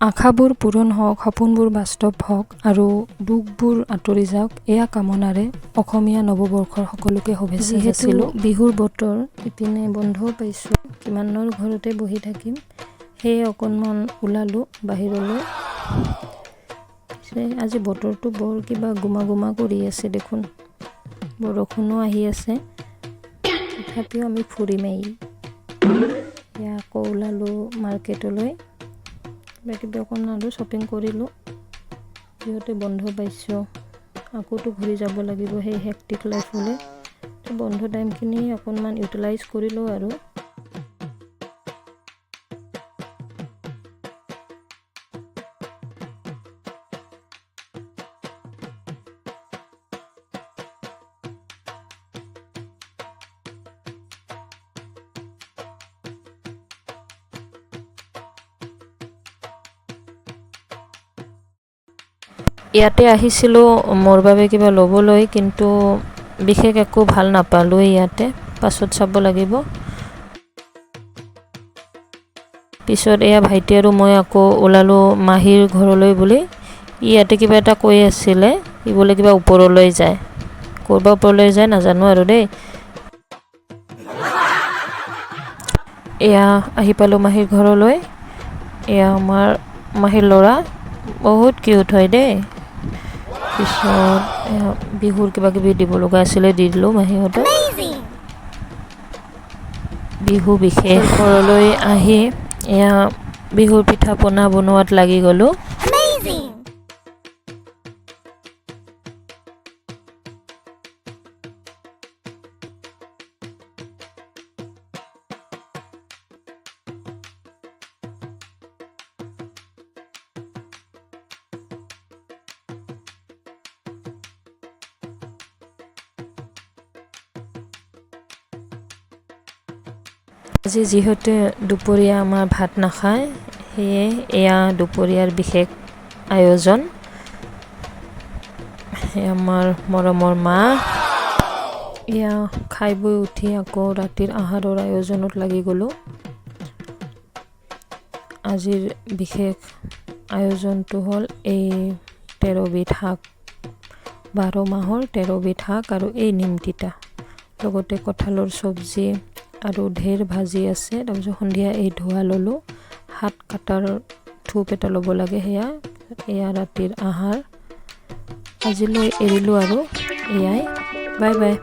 আশাবোৰ পূৰণ হওক, সপোনবোৰ বাস্তৱ হওক আৰু দুখবোৰ আঁতৰি যাওক, এয়া কামনাৰে অসমীয়া নৱবৰ্ষৰ সকলোকে শুভেচ্ছা যাচিলোঁ। বিহুৰ বতৰ, ইপিনে বন্ধও পাইছোঁ, কিমানৰ ঘৰতে বহি থাকিম, সেয়ে অকণমান ওলালোঁ বাহিৰলৈ। আজি বতৰটো বৰ কিবা গোমা গোমা কৰি আছে দেখোন, বৰষুণো আহি আছে, তথাপিও আমি ফুৰিমেই। এয়া আকৌ ওলালোঁ মাৰ্কেটলৈ, কিবা অকণ আৰু শ্বপিং কৰিলোঁ, যিহেতু বন্ধ পাইছোঁ, আকৌতো ঘূৰি যাব লাগিব সেই হেক্টিক লাইফলৈ। বন্ধ টাইমখিনি অকণমান ইউটিলাইজ কৰিলোঁ আৰু। ইয়াতে আহিছিলোঁ মোৰ বাবে কিবা ল'বলৈ, কিন্তু বিশেষ একো ভাল নাপালোঁ ইয়াতে, পাছত চাব লাগিব। পিছত এয়া ভাইটি আৰু মই আকৌ ওলালোঁ মাহীৰ ঘৰলৈ বুলি। ইয়াতে কিবা এটা কৈ আছিলে, ই বোলে কিবা ওপৰলৈ যায়, ক'ৰবা ওপৰলৈ যায় নাজানো আৰু দেই। এয়া আহি পালোঁ মাহীৰ ঘৰলৈ। এয়া আমাৰ মাহীৰ ল'ৰা, বহুত কিউট হয় দেই। পিছত বিহুৰ কিবা কিবি দিব লগা আছিলে, দি দিলোঁ মাহীহঁতক। বিহু বিশেষ ঘৰলৈ আহি এয়া বিহুৰ পিঠা পনা বনোৱাত লাগি গ'লোঁ। আজি যিহেতু দুপৰীয়া আমাৰ ভাত নাখায়, সেয়ে এয়া দুপৰীয়াৰ বিশেষ আয়োজন। আমাৰ মৰমৰ মা এয়া খাই বৈ উঠি আকৌ ৰাতিৰ আহাৰৰ আয়োজনত লাগি গ'লোঁ। আজিৰ বিশেষ আয়োজনটো হ'ল এই 13 বিধ শাক, 12 মাহৰ 13 বিধ শাক আৰু এই নিমতিতা, লগতে কঁঠালৰ চব্জি আৰু ঢেৰ ভাজি আছে। তাৰপিছত সন্ধিয়া এই ধোৱা ল'লোঁ, হাত কাটাৰ থোপ এটা ল'ব লাগে, এয়া ৰাতিৰ আহাৰ। আজিলৈ এৰিলোঁ আৰু এয়াই, বাই বাই।